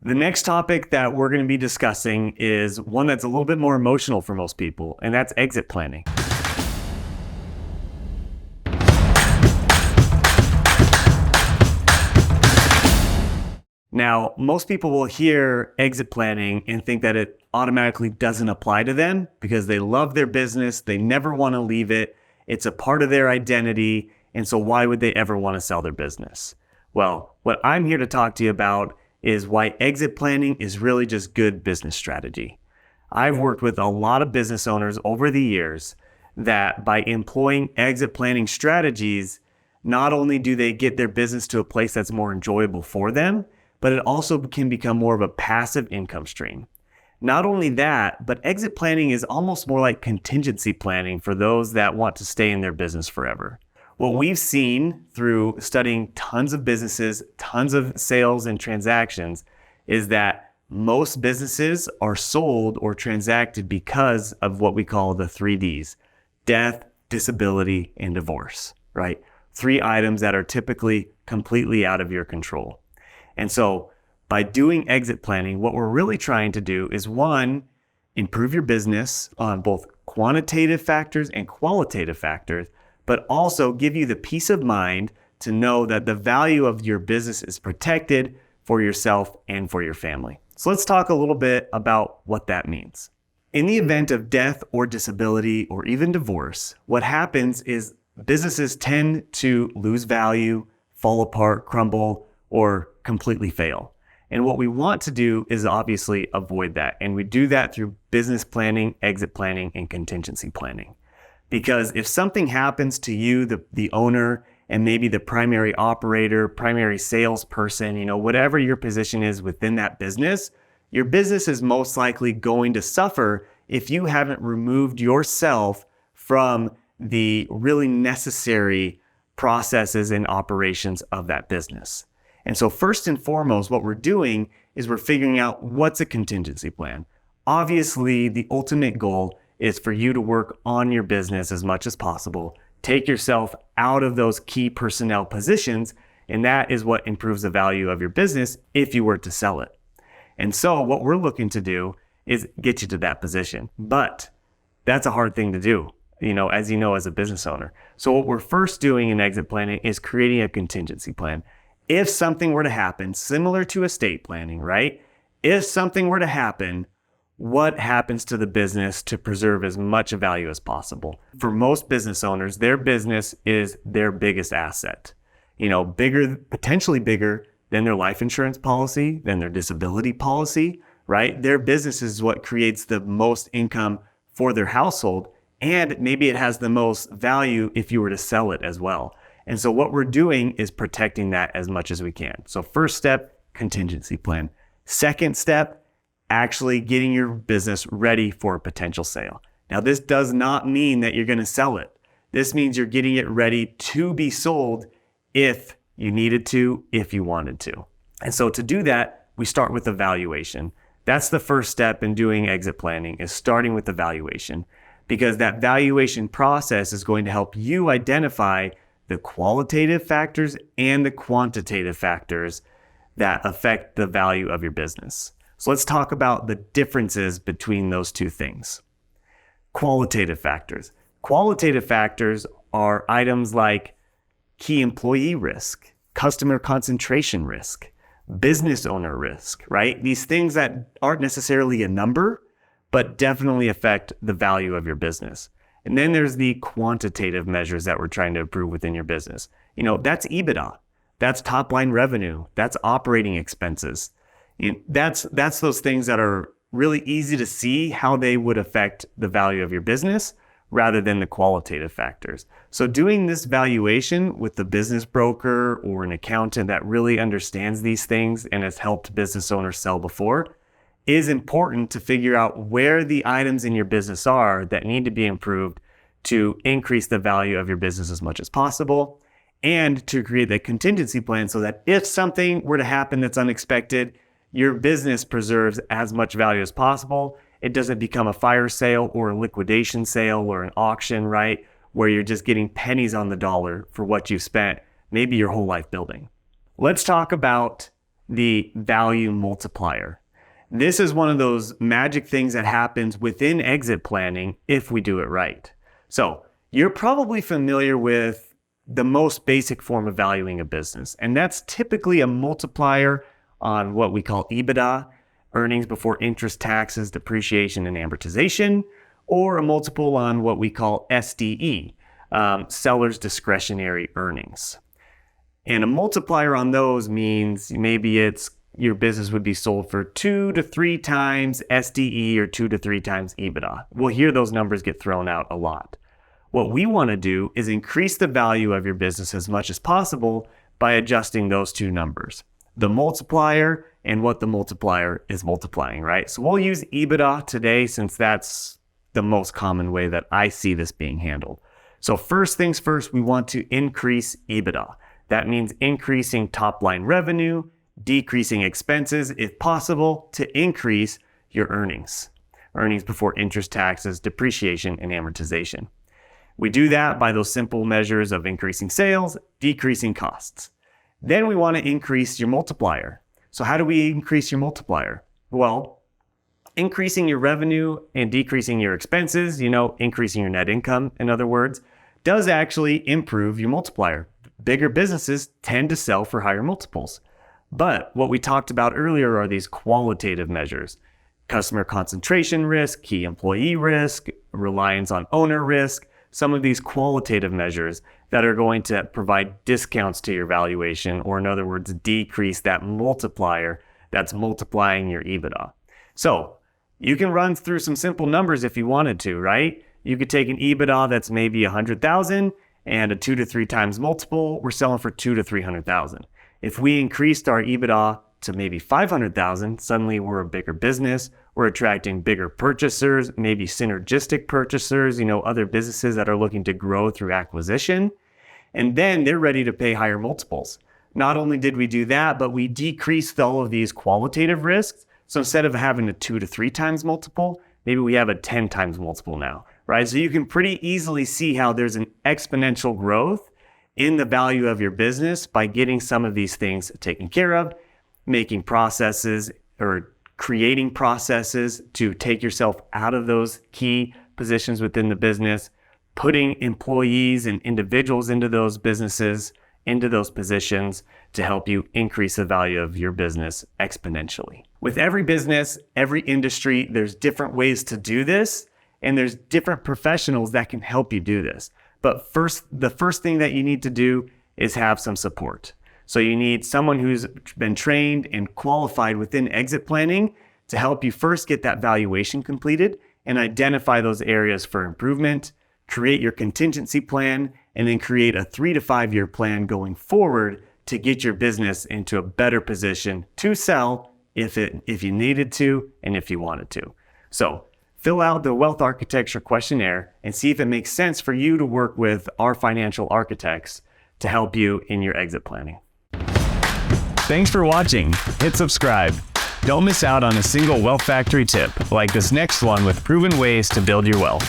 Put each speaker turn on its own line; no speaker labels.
The next topic that we're going to be discussing is one that's a little bit more emotional for most people, and that's exit planning. Now, most people will hear exit planning and think that it automatically doesn't apply to them because they love their business, they never want to leave it, it's a part of their identity, and so why would they ever want to sell their business? Well, what I'm here to talk to you about is why exit planning is really just good business strategy. I've worked with a lot of business owners over the years that by employing exit planning strategies, not only do they get their business to a place that's more enjoyable for them, but it also can become more of a passive income stream. Not only that, but exit planning is almost more like contingency planning for those that want to stay in their business forever. What we've seen through studying tons of businesses, tons of sales and transactions, is that most businesses are sold or transacted because of what we call the 3Ds: death, disability, and divorce, right? 3 items that are typically completely out of your control. And so by doing exit planning, what we're really trying to do is, one, improve your business on both quantitative factors and qualitative factors, but also give you the peace of mind to know that the value of your business is protected for yourself and for your family. So let's talk a little bit about what that means. In the event of death or disability or even divorce, what happens is businesses tend to lose value, fall apart, crumble, or completely fail. And what we want to do is obviously avoid that. And we do that through business planning, exit planning, and contingency planning. Because if something happens to you, the owner, and maybe the primary operator, primary salesperson, whatever your position is within that business, your business is most likely going to suffer if you haven't removed yourself from the really necessary processes and operations of that business. And so first and foremost, what we're doing is we're figuring out what's a contingency plan. Obviously, the ultimate goal is for you to work on your business as much as possible, take yourself out of those key personnel positions, and that is what improves the value of your business if you were to sell it. And so what we're looking to do is get you to that position. But that's a hard thing to do, as a business owner. So what we're first doing in exit planning is creating a contingency plan. If something were to happen, similar to estate planning, right? If something were to happen, what happens to the business to preserve as much value as possible? For most business owners, their business is their biggest asset. Potentially bigger than their life insurance policy, than their disability policy, right? Their business is what creates the most income for their household, and maybe it has the most value if you were to sell it as well. And so what we're doing is protecting that as much as we can. So first step, contingency plan. Second step, actually getting your business ready for a potential sale. Now, this does not mean that you're going to sell it. This means you're getting it ready to be sold if you needed to, if you wanted to. And so to do that, we start with evaluation. That's the first step in doing exit planning, is starting with evaluation, because that valuation process is going to help you identify the qualitative factors and the quantitative factors that affect the value of your business. So let's talk about the differences between those two things. Qualitative factors. Qualitative factors are items like key employee risk, customer concentration risk, business owner risk, right? These things that aren't necessarily a number, but definitely affect the value of your business. And then there's the quantitative measures that we're trying to improve within your business. That's EBITDA. That's top line revenue. That's operating expenses. That's those things that are really easy to see how they would affect the value of your business rather than the qualitative factors. So doing this valuation with the business broker or an accountant that really understands these things and has helped business owners sell before is important to figure out where the items in your business are that need to be improved to increase the value of your business as much as possible, and to create the contingency plan so that if something were to happen that's unexpected, your business preserves as much value as possible. It doesn't become a fire sale or a liquidation sale or an auction, right? Where you're just getting pennies on the dollar for what you've spent maybe your whole life building. Let's talk about the value multiplier. This is one of those magic things that happens within exit planning if we do it right. So you're probably familiar with the most basic form of valuing a business, and that's typically a multiplier on what we call EBITDA, earnings before interest, taxes, depreciation, and amortization, or a multiple on what we call SDE, seller's discretionary earnings. And a multiplier on those means maybe your business would be sold for 2 to 3 times SDE or 2 to 3 times EBITDA. We'll hear those numbers get thrown out a lot. What we want to do is increase the value of your business as much as possible by adjusting those two numbers, the multiplier and what the multiplier is multiplying, right? So we'll use EBITDA today since that's the most common way that I see this being handled. So first things first, we want to increase EBITDA. That means increasing top line revenue, decreasing expenses if possible to increase your earnings before interest, taxes, depreciation, and amortization. We do that by those simple measures of increasing sales, decreasing costs. Then we want to increase your multiplier. So how do we increase your multiplier? Well, increasing your revenue and decreasing your expenses, increasing your net income, in other words, does actually improve your multiplier. Bigger businesses tend to sell for higher multiples. But what we talked about earlier are these qualitative measures: customer concentration risk, key employee risk, reliance on owner risk, some of these qualitative measures that are going to provide discounts to your valuation, or in other words, decrease that multiplier that's multiplying your EBITDA. So you can run through some simple numbers if you wanted to, right? You could take an EBITDA that's maybe 100,000 and a 2 to 3 times multiple. We're selling for 2 to 300,000. If we increased our EBITDA to maybe 500,000, suddenly we're a bigger business. We're attracting bigger purchasers, maybe synergistic purchasers, other businesses that are looking to grow through acquisition. And then they're ready to pay higher multiples. Not only did we do that, but we decreased all of these qualitative risks. So instead of having a 2 to 3 times multiple, maybe we have a 10 times multiple now, right? So you can pretty easily see how there's an exponential growth in the value of your business by getting some of these things taken care of, making processes or creating processes to take yourself out of those key positions within the business, putting employees and individuals into those businesses, into those positions to help you increase the value of your business exponentially. With every business, every industry, there's different ways to do this, and there's different professionals that can help you do this. But the first thing that you need to do is have some support. So you need someone who's been trained and qualified within exit planning to help you first get that valuation completed and identify those areas for improvement, create your contingency plan, and then create a 3 to 5 year plan going forward to get your business into a better position to sell if you needed to and if you wanted to. So fill out the Wealth Architecture questionnaire and see if it makes sense for you to work with our financial architects to help you in your exit planning. Thanks for watching. Hit subscribe. Don't miss out on a single Wealth Factory tip like this next one with proven ways to build your wealth.